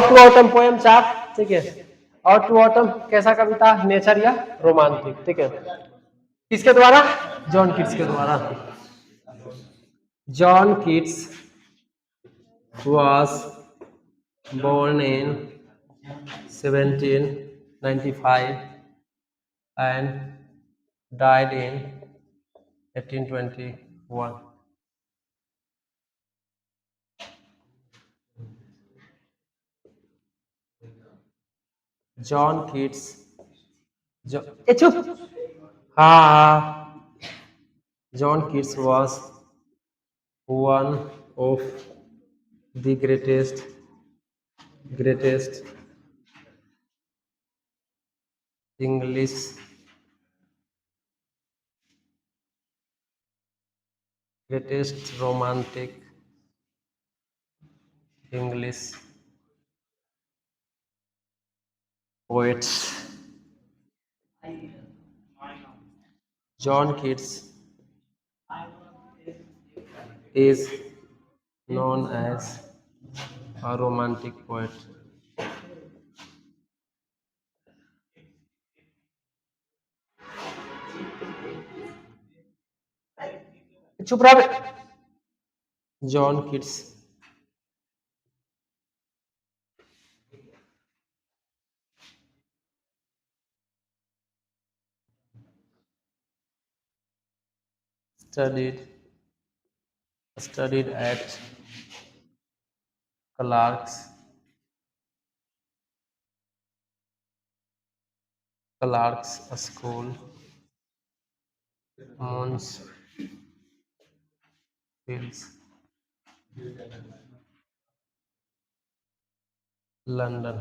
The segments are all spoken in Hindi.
और टू ऑटम पोएम 4, ठीक है। और टू ऑटम कैसा कविता, नेचर या रोमांटिक, ठीक है। किसके द्वारा, जॉन कीट्स के द्वारा। John Keats was born in 1795 and died in 1821. John Keats चुप, हाँ, John Keats was one of the greatest English romantic English poets. John Keats is known as a romantic poet. चुप रहा बे। John Keats studied at Clark's School, Mansfield, London.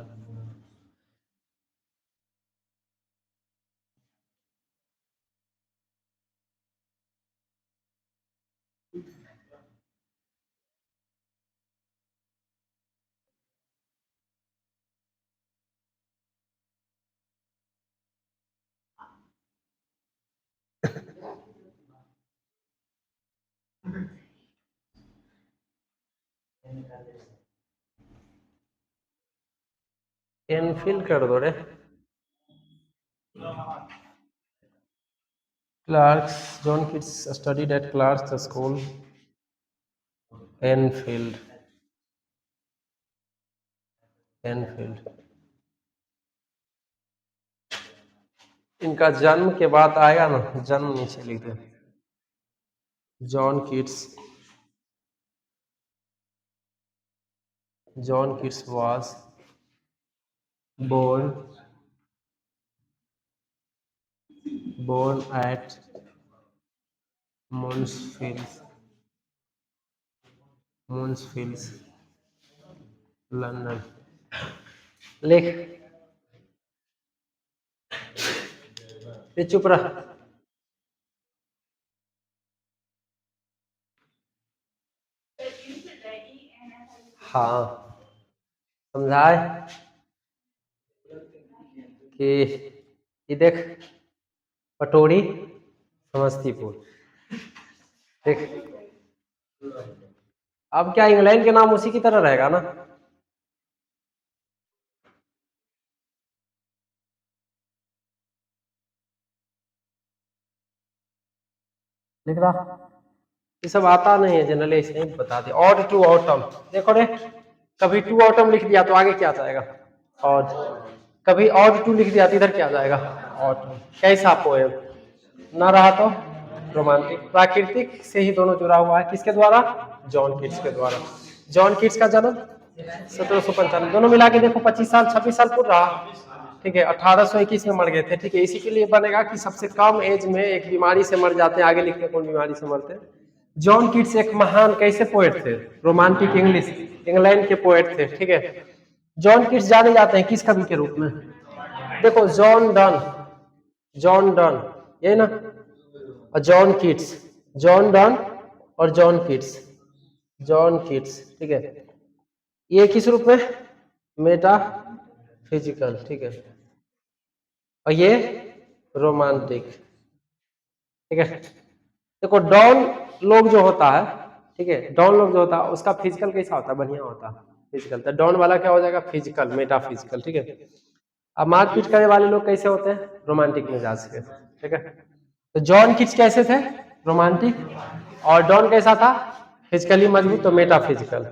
एनफिल कर दो रे। Clark's John Keats studied at Clark's School, Enfield. इनका जन्म के बाद आएगा ना, जन्म नीचे लिख दे। John Keats was born at Mansfield, London. लिख, ये चुप रहा। हाँ, समझाए कि ये देख, पटोरी समस्तीपुर, देख। अब क्या इंग्लैंड के नाम उसी की तरह रहेगा ना। लिख रहा, ये सब आता नहीं है जनरली, ऐसे ही बता दे। ऑड टू ऑटम, देखो रे, कभी टू ऑटम लिख दिया तो आगे क्या जाएगा, ऑड। कभी ऑड टू लिख दिया तो इधर क्या जाएगा, ऑटम। कैसा पोएम, ना रहा तो रोमांटिक। प्राकृतिक से ही दोनों जुड़ा हुआ है, किसके द्वारा, जॉन कीट्स के द्वारा। जॉन कीट्स का जन्म 1795, दोनों मिला के देखो 25 साल 26 साल पूरा रहा, ठीक है। 1821 में मर गए थे, ठीक है। इसी के लिए बनेगा कि सबसे कम एज में एक बीमारी से मर जाते हैं, आगे लिखते कौन बीमारी से मरते हैं। जॉन कीट्स एक महान कैसे पोएट थे, रोमांटिक इंग्लिश, इंग्लैंड के पोएट थे, ठीक है। जॉन कीट्स जाने जाते हैं किस कवि के रूप में, देखो, जॉन डन, यही ना, और जॉन डन और जॉन कीट्स, ठीक है। ये किस रूप में, मेटाफिजिकल, ठीक है। और ये रोमांटिक, ठीक है। देखो, डॉन लोग जो होता है, ठीक है, डॉन लोग जो होता है उसका फिजिकल कैसा होता है, बढ़िया होता है, फिजिकल। तो डॉन वाला क्या हो जाएगा, फिजिकल, मेटाफिजिकल, ठीक है। अब मारपीट करने वाले लोग कैसे होते हैं, रोमांटिक मिजाज के, ठीक है। तो जॉन किट्स कैसे थे, रोमांटिक, और डॉन कैसा था, फिजिकली मजबूत, तो मेटाफिजिकल।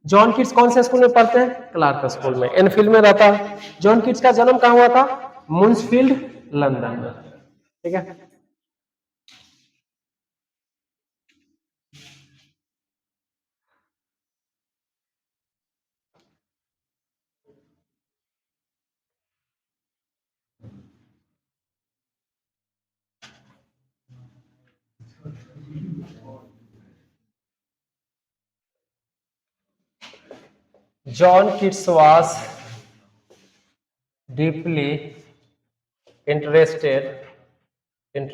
जॉन किट्स कौन से स्कूल में पढ़ते हैं, क्लार्क स्कूल में, एनफील्ड में रहता है। जॉन किट्स का जन्म कहाँ हुआ था, मुंसफील्ड, लंदन में, ठीक है। John Keats was deeply interested in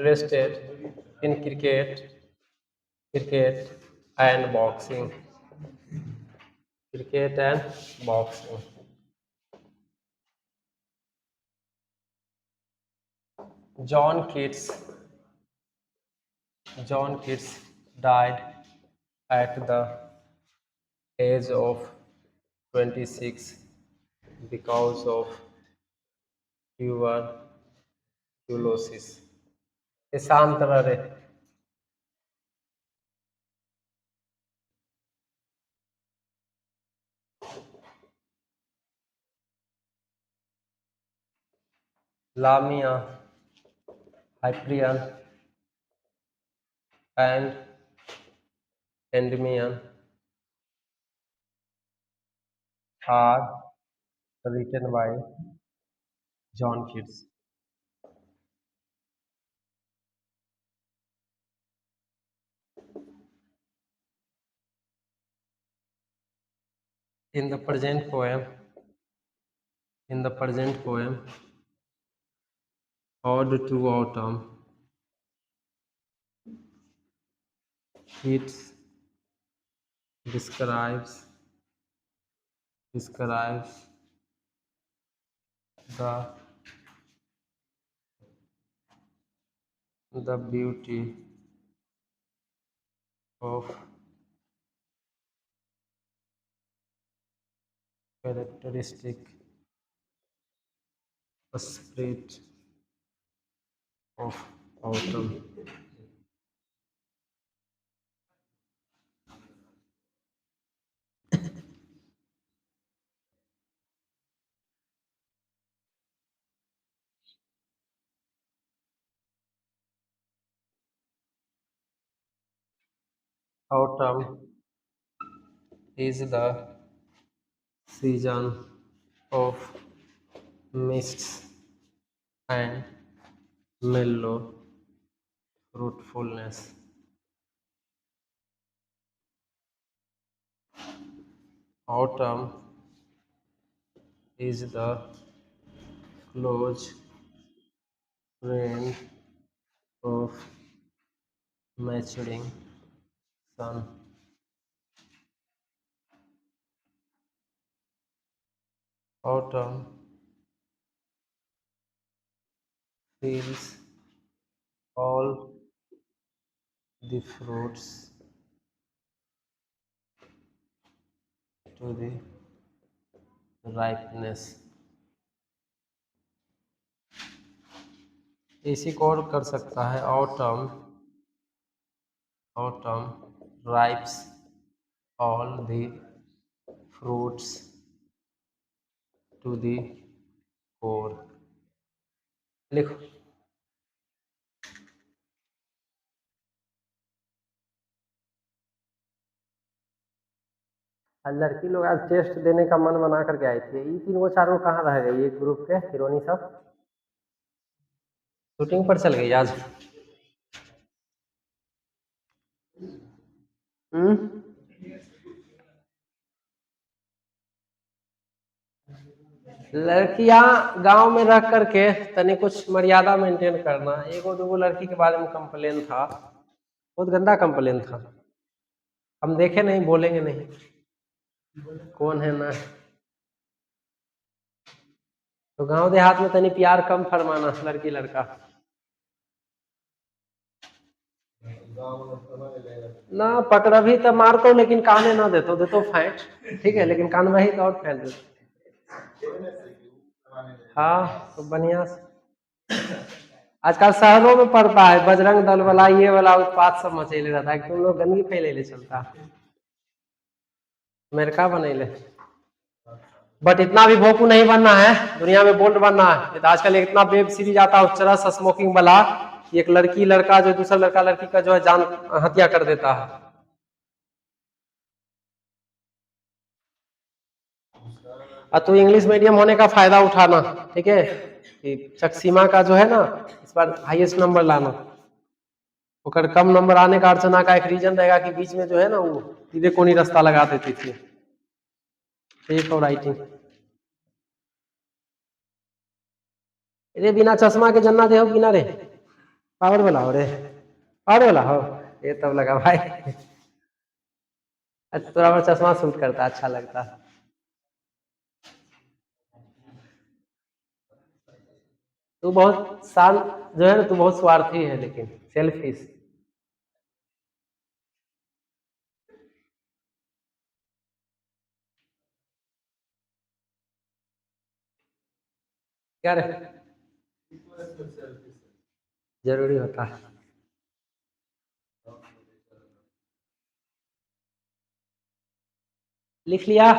cricket and boxing. Cricket and boxing. John Keats John Keats died at the age of 26 because of tuberculosis. ये शांत रहे। Lamia, Hyperion, and Endymion are written by John Keats. In the present poem, Ode to Autumn, Keats describes the beauty of characteristic spirit of autumn. Autumn is the season of mists and mellow fruitfulness. Autumn is the close friend of maturing sun. Autumn fills all the fruits to the ripeness. इसी को और कर सकता है, autumn ripes all the fruits to the core. लिखो। लड़की लोग आज टेस्ट देने का मन बना करके आई थी, ये तीन वो चारों कहाँ रह गई, ये ग्रुप के हीरोनी सब शूटिंग पर चल गई आज। लड़कियां गांव में रह करके तनी कुछ मर्यादा मेंटेन करना। एगो दूगो लड़की के बारे में कंप्लेन था, बहुत गंदा कंप्लेन था, हम देखे नहीं, बोलेंगे नहीं कौन है ना। तो गांव देहात में तनी प्यार कम फरमाना, लड़की लड़का। ना पकड़ भी तो मारतो लेकिन काने ना देतो देतो फैंट, ठीक है, लेकिन कान वही तो और फैंट देतो। हाँ तो बढ़िया से आजकल शहरों में पड़ता है बजरंग दल वाला ये वाला उत्पात सब मचेले रहता है, तुम लोग गंदगी फैले चलता मेरे का बनेले। बट इतना भी भोकू नहीं बनना है, दुनिया में बोल्ड बनना है। तो आजकल इतना वेब सीरीज आता है चरस स्मोकिंग वाला, एक लड़की लड़का जो दूसरा लड़का लड़की का जो है जान हत्या कर देता है। तो इंग्लिश मीडियम होने का फायदा उठाना, ठीक है, कि चकसीमा का जो है ना इस बार हाईएस्ट नंबर लाना। अगर कम नंबर आने का अर्चना का एक रीजन रहेगा कि बीच में जो है ना वो सीधे कोनी रास्ता लगा देती थी, ठीक और राइटिंग। अरे बिना चश्मा के जन्ना दे हो बिना रे पावर वाला हो रे, पावर वाला हो ये तब लगा भाई। अच्छा थोड़ा बार चश्मा सूट करता अच्छा लगता। तू बहुत साल जो है ना तू बहुत स्वार्थी है लेकिन सेल्फिश। क्या रे जरूरी होता है। लिख लिया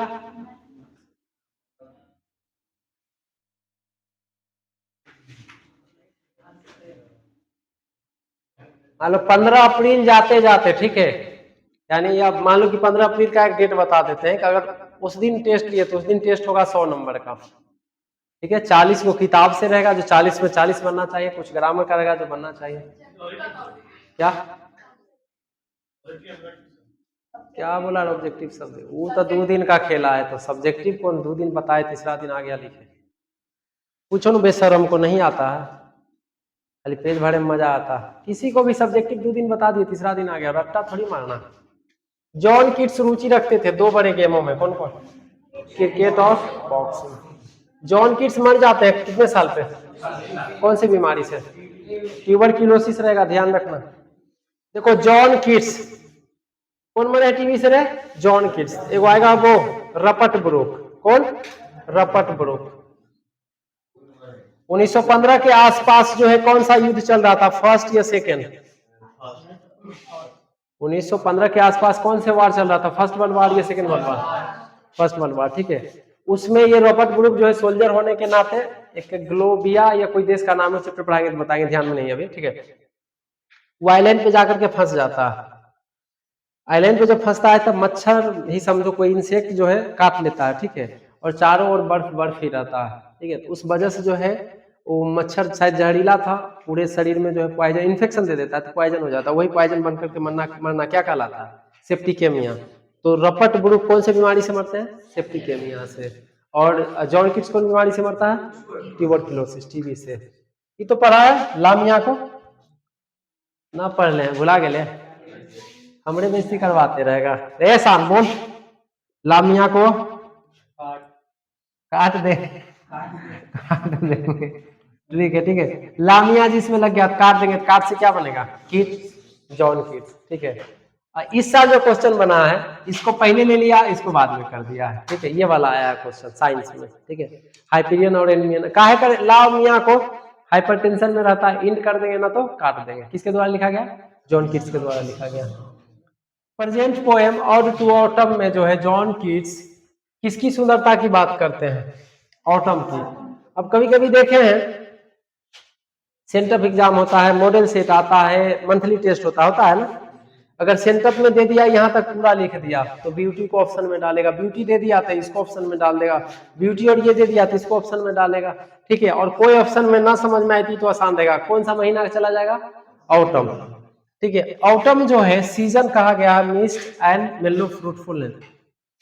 मान लो 15 अप्रैल जाते जाते, ठीक है, यानी अब मान लो कि 15 अप्रैल का एक डेट बता देते हैं कि अगर उस दिन टेस्ट लिए तो उस दिन टेस्ट होगा 100 नंबर का, ठीक है। 40 वो किताब से रहेगा जो 40 में 40 बनना चाहिए, कुछ ग्रामर का रहेगा जो बनना चाहिए। क्या क्या बोला ऑब्जेक्टिव शब्द, वो तो 2 दिन का खेला है, तो सब्जेक्टिव कौन 2 दिन बताए तीसरा दिन आ गया लिखे। पूछो ना बेशरम को नहीं आता है, खाली पेज भरे में मजा आता। किसी को भी सब्जेक्टिव 2 दिन बता दिए तीसरा दिन आ गया, रट्टा थोड़ी मारना। जॉन किट्स रुचि रखते थे 2 बड़े गेमों में, कौन कौन? क्रिकेट और बॉक्सिंग। जॉन किट्स मर जाते हैं कितने साल पे? कौन सी बीमारी से? ट्यूबरक्लोसिस रहेगा, ध्यान रखना। देखो जॉन किट्स कौन मरे टीवी से रे? John Keats. एक आएगा वो रपट ब्रोक, कौन? रपट ब्रोक। 1915 के आसपास जो है कौन सा युद्ध चल रहा था, फर्स्ट या सेकेंड? 1915 के आसपास कौन से वार चल रहा था, फर्स्ट वर्ल्ड वार या second world war? First world war, ठीक है। उसमें ये रॉबर्ट ब्रूक जो है सोल्जर होने के नाते एक ग्लोबिया या कोई देश का नाम है, चैप्टर पढ़ाएंगे तो बताएंगे, ध्यान में नहीं अभी, ठीक है। वो आइलैंड पे जाकर के फंस जाता है। आइलैंड पे जब फंसता है तब मच्छर ही समझो कोई इंसेक्ट जो है काट लेता है, ठीक है, और चारों ओर बर्फ बर्फ ही रहता है, ठीक है। तो उस वजह से जो है वो मच्छर शायद जहरीला था, पूरे शरीर में जो है पॉइजन इन्फेक्शन दे देता है, तो पॉइजन हो जाता है, वही पॉइजन बनकर के मरना क्या कहलाता है? सेप्टिकेमिया। तो रपट ब्रूक कौन से बीमारी से मरते हैं? सेप्टिकेमिया से। और जॉन किट्स कौन बीमारी से मरता है? ट्यूबरक्लोसिस, टीबी से। ये तो पढ़ा है लामिया को ना, पढ़ ले भुला गए, हमरे बेइज्जती करवाते रहेगा रे। शान बोल लामिया को काट दे, काट देंगे, ठीक है, ठीक है। लामिया जिसमें लग गया काट देंगे, काट से क्या बनेगा? किट, जॉन किट, ठीक है। इस साल जो क्वेश्चन बना है इसको पहले ले लिया, इसको बाद में कर दिया है, ठीक है। ये वाला आया क्वेश्चन साइंस में, ठीक है। हाइपीरियन और एनीमियन काहे कर लामिया को हाइपरटेंशन में रहता है, इंड कर देंगे ना तो काट देंगे। किसके द्वारा लिखा गया? जॉन किट्स के द्वारा लिखा गया। प्रेजेंट पोएम और टू ऑटम में जो है जॉन कीट्स किसकी सुंदरता की बात करते हैं? ऑटम की। अब कभी कभी देखे हैं सेंटअप एग्जाम होता है, मॉडल सेट आता है, मंथली टेस्ट होता है ना। अगर सेंटअप में दे दिया यहाँ तक पूरा लिख दिया तो ब्यूटी को ऑप्शन में डालेगा, ब्यूटी दे दिया तो इसको ऑप्शन में डाल देगा, ब्यूटी और ये दे दिया तो इसको ऑप्शन में डालेगा, ठीक है। और कोई ऑप्शन में ना समझ में आई तो आसान देगा। कौन सा महीना चला जाएगा? ऑटम, ठीक है। ऑटम जो है सीजन कहा गया है मिस्ट एंड मेलो फ्रूटफुलनेस,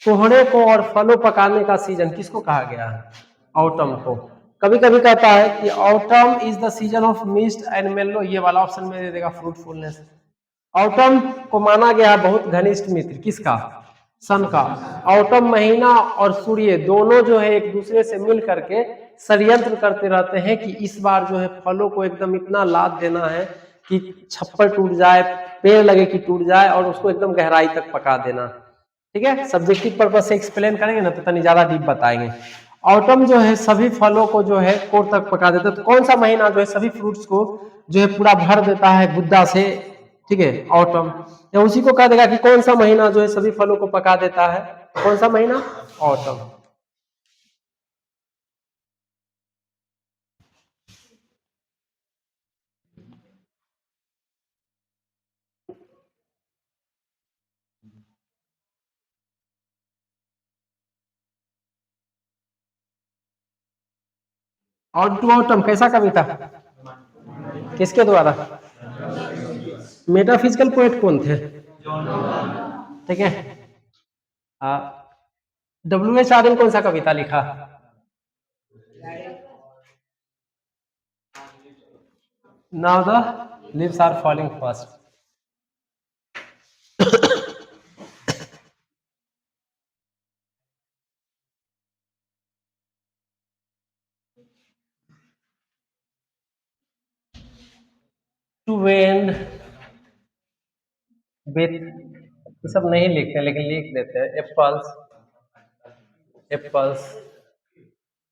कोहड़े को और फलों पकाने का सीजन किसको कहा गया है? ऑटम को। कभी कभी कहता है कि autumn is the season of mist and मेलो, ये वाला ऑप्शन में दे देगा फ्रूटफुलनेस। ऑटम को माना गया है बहुत घनिष्ठ मित्र, किसका? सन का। ऑटम महीना और सूर्य दोनों जो है एक दूसरे से मिल करके षड्यंत्र करते रहते हैं कि इस बार जो है फलों को एकदम इतना लाद देना है कि छप्पर टूट जाए, पेड़ लगे कि टूट जाए, और उसको एकदम गहराई तक पका देना। ठीक है, सब्जेक्टिव पर्पज से एक्सप्लेन करेंगे ना तो तनी ज्यादा डीप बताएंगे। ऑटम जो है सभी फलों को जो है कोर तक पका देता है। तो कौन सा महीना जो है सभी फ्रूट्स को जो है पूरा भर देता है गुद्दा से? ठीक है, ऑटम। या उसी को कह देगा कि कौन सा महीना जो है सभी फलों को पका देता है? कौन सा महीना? ऑटम। और टू ऑटम कैसा कविता? किसके द्वारा? मेटाफिजिकल पोएट कौन थे? ठीक है, WH आर्यन कौन सा कविता लिखा? Now the leaves are falling fast. To bend with, ये सब नहीं लिखते लेकिन लिख देते हैं। Apples, apples,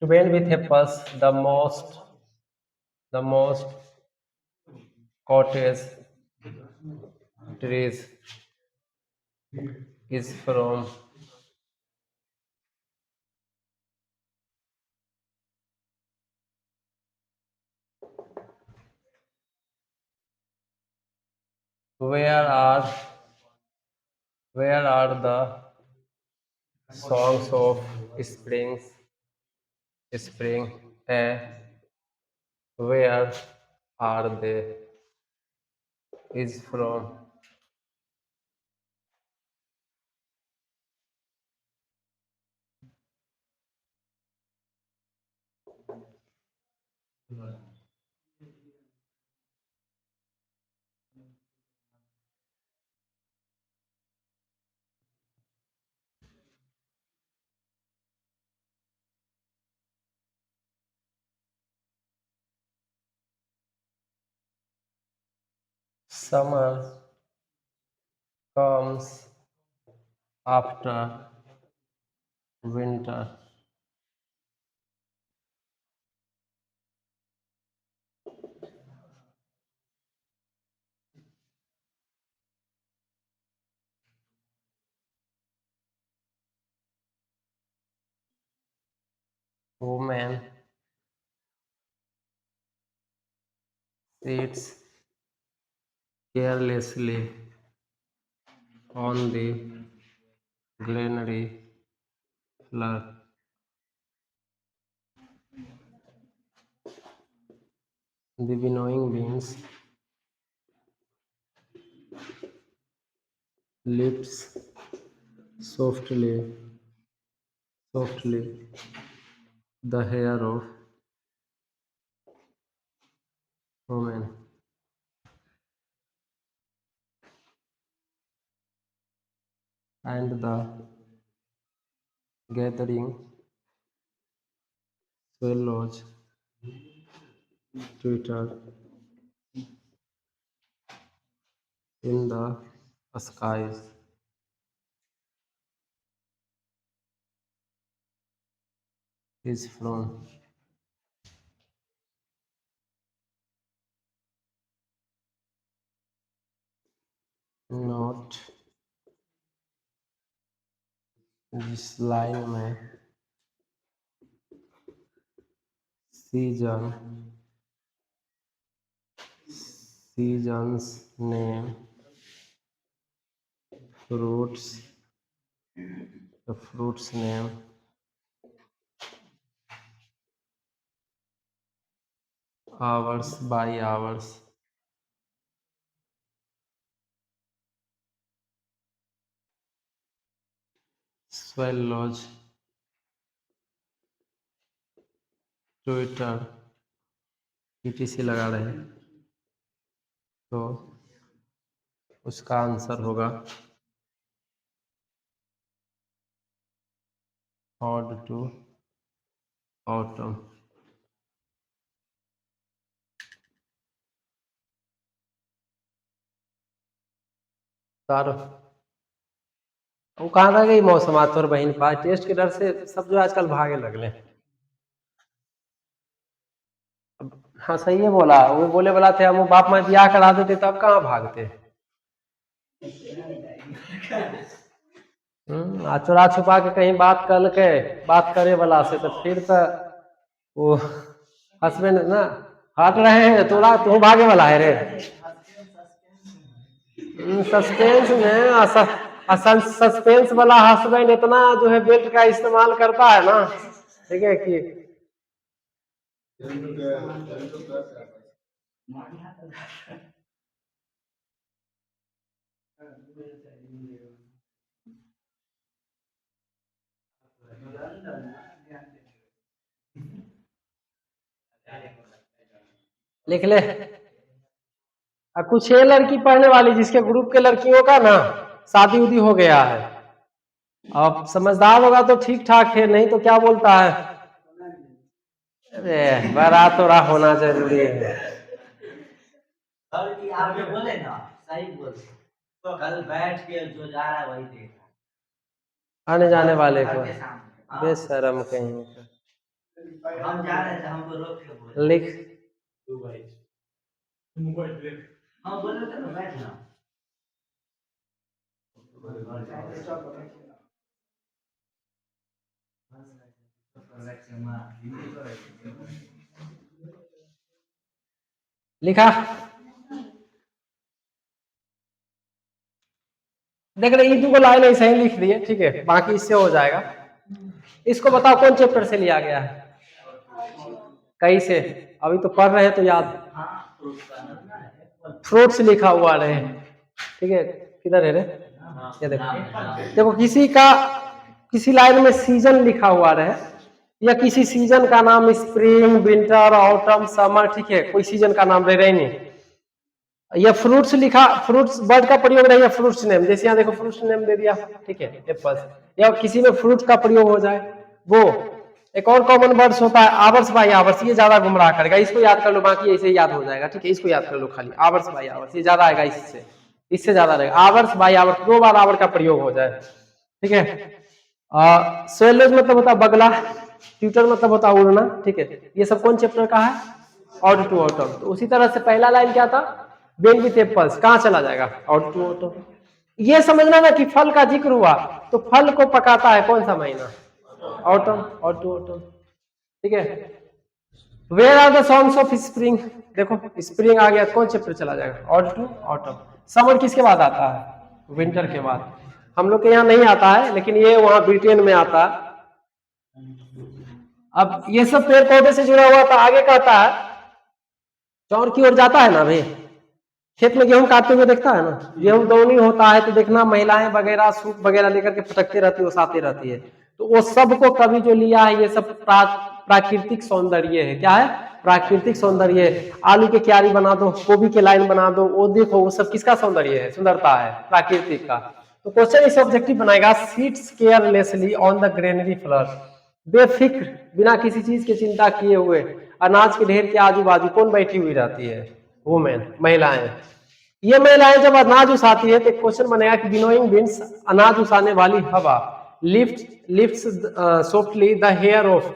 to bend with apples the mossed cottage trees is from where are the songs of spring where are they is from summer comes after winter. Woman sits carelessly on the granary floor. The winnowing beans lifts softly the hair of woman, and the gathering swallows twitter in the skies is from not इस लाइन में season seasons name fruits the fruits name hours by hours swallows Twitter etc लगा रहे हैं तो उसका आंसर होगा odd to autumn। तारो वो कहाँ रह गई मौसम आज तोर बहन पास टेस्ट के डर से सब जो आजकल भागे लगले। हाँ सही है बोला, वो बोले वाला थे हम बाप माँ ब्याह करा देते तब कहाँ भागते। आ चोरा छुपा के कहीं बात कर के बात करे वाला से तो फिर तो वो हस्बैंड ना हट रहे हैं तोरा तू भागे वाला है रे। सस्पेंस में सस्पेंस वाला हस्बैंड इतना जो है बेल्ट का इस्तेमाल करता है ना, ठीक है कि लिख ले। कुछ है लड़की पढ़ने वाली जिसके ग्रुप के लड़कियों का ना शादी उदी हो गया है। अब समझदार होगा तो ठीक ठाक है, नहीं तो क्या बोलता है, अरे बड़ा तोड़ा होना जरूरी है। आप जो बोले ना सही बोल, तो कल बैठ के जो जा रहा है वही देखा आने जाने वाले को बेशरम कहीं हम जा रहे थे, हमको रोक के बोले लिख। हाँ बोले थे ना बैठना। लिखा देख रहे ईदू को लाइन ऐसे ही लिख दिए, ठीक है, बाकी इससे हो जाएगा। इसको बताओ कौन चैप्टर से लिया गया है, कहीं से, अभी तो पढ़ रहे हैं तो याद। फ्रूट्स लिखा हुआ रहे, ठीक है, किधर है रे, ये देखो देखो किसी लाइन में सीजन लिखा हुआ रहे या किसी सीजन का नाम स्प्रिंग विंटर ऑटम समर, ठीक है, कोई सीजन का नाम रहे नहीं। या फ्रूट्स लिखा, फ्रूट्स वर्ड का प्रयोग रहे या फ्रूट्स नेम, जैसे यहाँ देखो फ्रूट्स नेम दे दिया, ठीक है, एप्पल, या किसी में फ्रूट का प्रयोग हो जाए वो। एक और कॉमन वर्ड्स होता है आवर्स बाय आवर्स, ये ज्यादा गुमराह करेगा, इसको याद कर लो, बाकी ऐसे याद हो जाएगा, ठीक है, इसको याद कर लो खाली, आवर्स बाय आवर्स, ये ज्यादा आएगा, इससे ज्यादा रहेगा, आवर्स बाय आवर्स, 2 बार आवर का प्रयोग हो जाए, ठीक है। स्वेलोज मतलब होता है बगला, ट्यूटर मतलब होता है उड़ना, ठीक है, ये सब कौन चैप्टर का है, ऑड टू ऑटम। तो उसी तरह से पहला लाइन क्या था, बेन विथ एप्पल्स, कहाँ चला जाएगा, ऑड टू ऑटम। ये समझना ना कि फल का जिक्र हुआ तो फल को पकाता है कौन सा महीना, ऑटम, ऑड टू ऑटम, ठीक है। Where are the songs of spring, देखो स्प्रिंग आ गया, कौन चैप्टर चला जाएगा, ऑड टू ऑटम। समर किसके बाद आता है, विंटर के बाद। हम लोग के यहाँ नहीं आता है लेकिन ये वहां ब्रिटेन में आता है। अब ये सब पेड़ पौधे से जुड़ा हुआ था, आगे कहता है चौर की ओर जाता है ना भाई, खेत में गेहूं काटते हुए देखता है ना, गेहूं दौनी होता है तो देखना महिलाएं वगैरह सूप वगैरह लेकर के फटकते रहती है, ओसाती रहती है, तो वो सबको कभी जो लिया है ये सब प्राकृतिक सौंदर्य है। क्या है, प्राकृतिक सौंदर्य। आलू के क्यारी बना दो, गोभी के लाइन बना दो, वो देखो वो सब किसका सौंदर्य है, सुंदरता है, प्राकृतिक का। तो क्वेश्चन इस ऑब्जेक्टिव बनाएगा, seeds carelessly on the granary floor, बेफिक्र बिना किसी चीज की चिंता किए हुए अनाज के ढेर के आजू बाजू कौन बैठी हुई रहती है, वुमेन, महिलाएं। ये महिलाएं जब अनाज उसाती है तो क्वेश्चन बनेगा कि विनोइंग विंड्स, अनाज उसाने वाली हवा, lifts softly the hair off.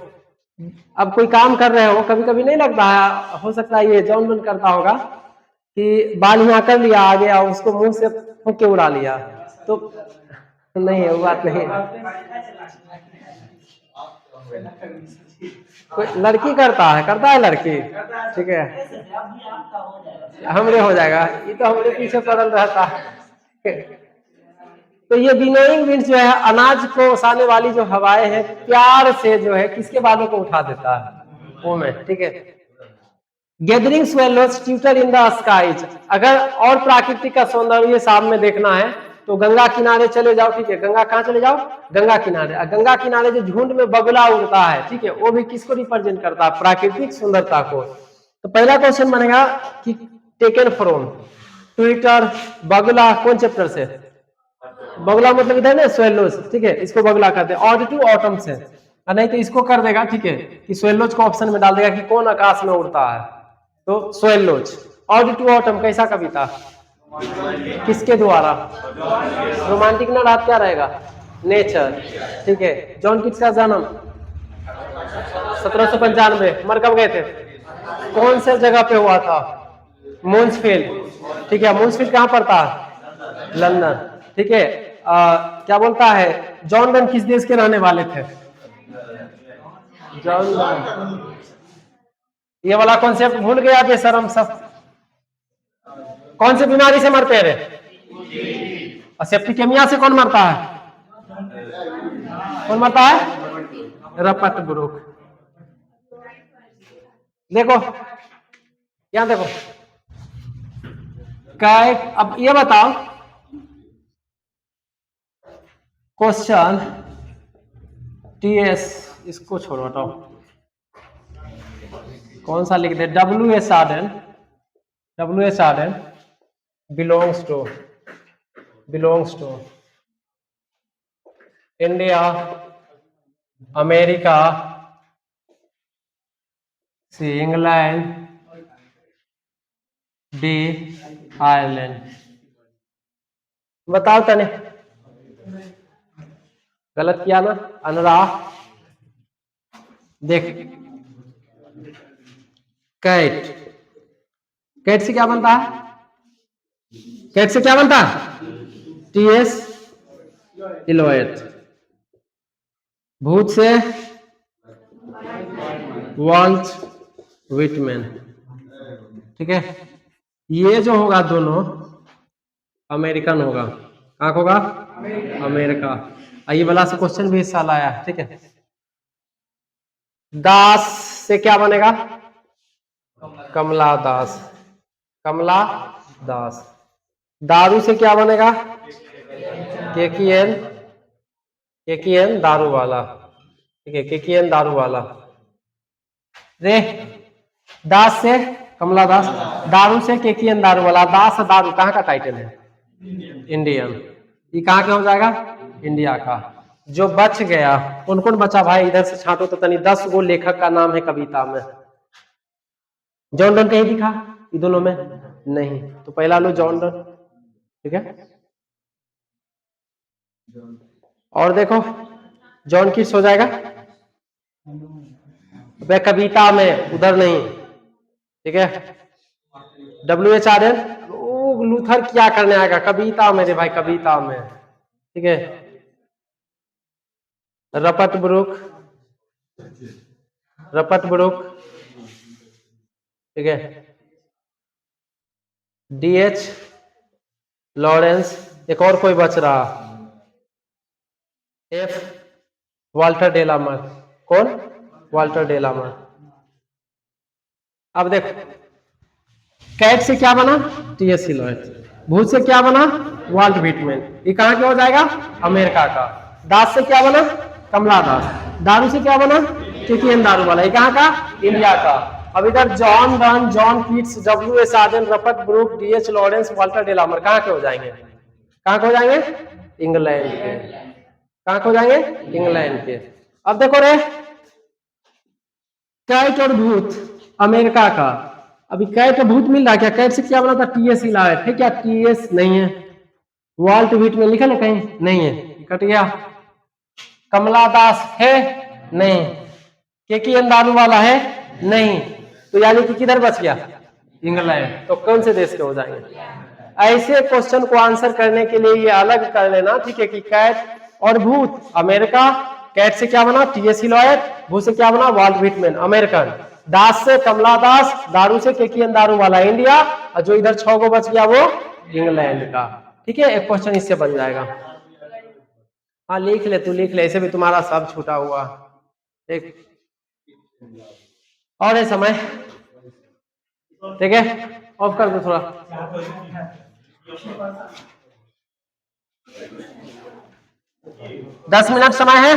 अब कोई काम कर रहे हो, कभी कभी नहीं लगता है, हो सकता है ये जॉन करता होगा कि बाल यहाँ कर लिया, आ गया उसको मुंह से फूंक के उड़ा लिया, तो नहीं है वो बात नहीं कोई लड़की करता है लड़की, ठीक है, हमरे हो जाएगा, ये तो हमरे पीछे पड़ल रहता है। तो ये विनोइंग विंड जो है, अनाज को ओसाने वाली जो हवाएं हैं, प्यार से जो है किसके बालों को उठा देता है, वो में, ठीक है। Gathering swallows twitter in the skies, अगर और प्राकृतिक का सौंदर्य सामने देखना है तो गंगा किनारे चले जाओ, ठीक है, गंगा कहाँ चले जाओ, गंगा किनारे। गंगा किनारे जो झुंड में बगुला उड़ता है, ठीक है, वो भी किसको रिप्रेजेंट करता है, प्राकृतिक सुंदरता को। तो पहला क्वेश्चन बनेगा कि टेकन फ्रॉम ट्विटर, बगुला कौन चैप्टर से, बगुला मतलब इधर ना स्वेलोज, ठीक है, इसको बगुला कहते हैं, ऑड टू ऑटम से। नहीं तो इसको कर देगा, ठीक है, कि स्वेलोज को ऑप्शन में डाल देगा कि कौन आकाश में उड़ता है, तो स्वेलोज। ऑड टू ऑटम कैसा कविता, किसके द्वारा? रोमांटिक ना रात क्या रहेगा? नेचर। ठीक है, जॉन किट्स का जन्म 1795। मर कब गए थे? कौन से जगह पे हुआ था? मून्सफील्ड। ठीक है, मून्सफील्ड कहाँ पड़ता है? लंदन। ठीक है, क्या बोलता है, जॉन डन किस देश के रहने वाले थे? John Donne. ये वाला कॉन्सेप्ट भूल गया बेशरम सब। कौन सी बीमारी से मरते हैं रे? और सेप्टिकेमिया से कौन मरता है? कौन मरता है? रपट ब्रूक। देखो यहां देखो, काय। अब ये बताओ क्वेश्चन टीएस, इसको छोड़ो हटाओ, कौन सा लिख दे? WS Arden, WS Arden belongs to India, America, C England, D Ireland. बताओ तने, गलत किया ना? अनुराग देख, कैट, कैट से क्या बनता है? कैट से क्या बनता है? TS इलोएट। भूत से वाल्ट विटमैन। ठीक है, ये जो होगा दोनों अमेरिकन होगा। कहाँ होगा? अमेरिका। ये वाला से क्वेश्चन भी इस साल आया। ठीक है, दास से क्या बनेगा? कमला दास, कमला दास। दारू से क्या बनेगा? केकीएन दारू वाला। ठीक है, केकीएन दारू वाला। रे दास से कमला दास, दारू से केकीएन दारू वाला। दास दारू कहाँ का टाइटल है? इंडियन। ये कहाँ का हो जाएगा? इंडिया का। जो बच गया, कौन कौन बचा भाई? इधर से छांटो तो तनी। 10 गो लेखक का नाम है कविता में। जॉन डन कहीं दिखा ये दोनों में? नहीं। तो पहला लो जॉन डन। ठीक है, और देखो जॉन किट्स हो जाएगा वे कविता में, उधर नहीं। ठीक है, WH आर्डन। लूथर क्या करने आएगा? कविता मेरे भाई, कविता में। ठीक है, रपट ब्रूक, ठीक है, DH लॉरेंस। एक और कोई बच रहा, F वाल्टर डेलामर। कौन? Walter de la Mare. अब देखो, कैट से क्या बना? TS इलोएट। भूत से क्या बना? Walt Whitman. ये कहाँ के हो जाएगा? अमेरिका का। दास से क्या बना? कमला दास। दारू से क्या बना? केकीएन दारू वाला। ये कहाँ का? इंडिया का। अब इधर John Donne, John Keats, WS Arden, Rupert Brooke, DH Lawrence, Walter de la Mare कहाँ के हो जाएंगे? कहाँ के हो जाएंगे? इंग्लैंड के। कहाँ के हो जाएंगे? इंग्लैंड के। अब देखो रे, कैट और भूत अमेरिका का। अभी कैट भूत मिल रहा है क्या? कैट से क्या बना था? TS इलायट है क्या? TS नहीं है। वाल्ट विटमैन लिखा है कहीं? नहीं है, कट गया। कमला दास है? नहीं। केकीएन दारू वाला है? नहीं। तो यानी कि किधर बच गया? इंग्लैंड। तो कौन से देश के हो जाएंगे? ऐसे क्वेश्चन को आंसर करने के लिए ये अलग कर लेना। ठीक है, कि कैट और भूत अमेरिका। कैट से क्या बना? TS इलोएट। भूत से क्या बना? Walt Whitman American. दास से कमला दास, दारू से केकीएन दारू वाला इंडिया, और जो इधर 6 गो बच गया वो इंग्लैंड का। ठीक है, एक क्वेश्चन इससे बन जाएगा। हाँ लिख ले, तू लिख ले, ऐसे भी तुम्हारा सब छूटा हुआ। ठीक, और है समय। ठीक है, ऑफ कर दो थोड़ा। 10 मिनट समय है।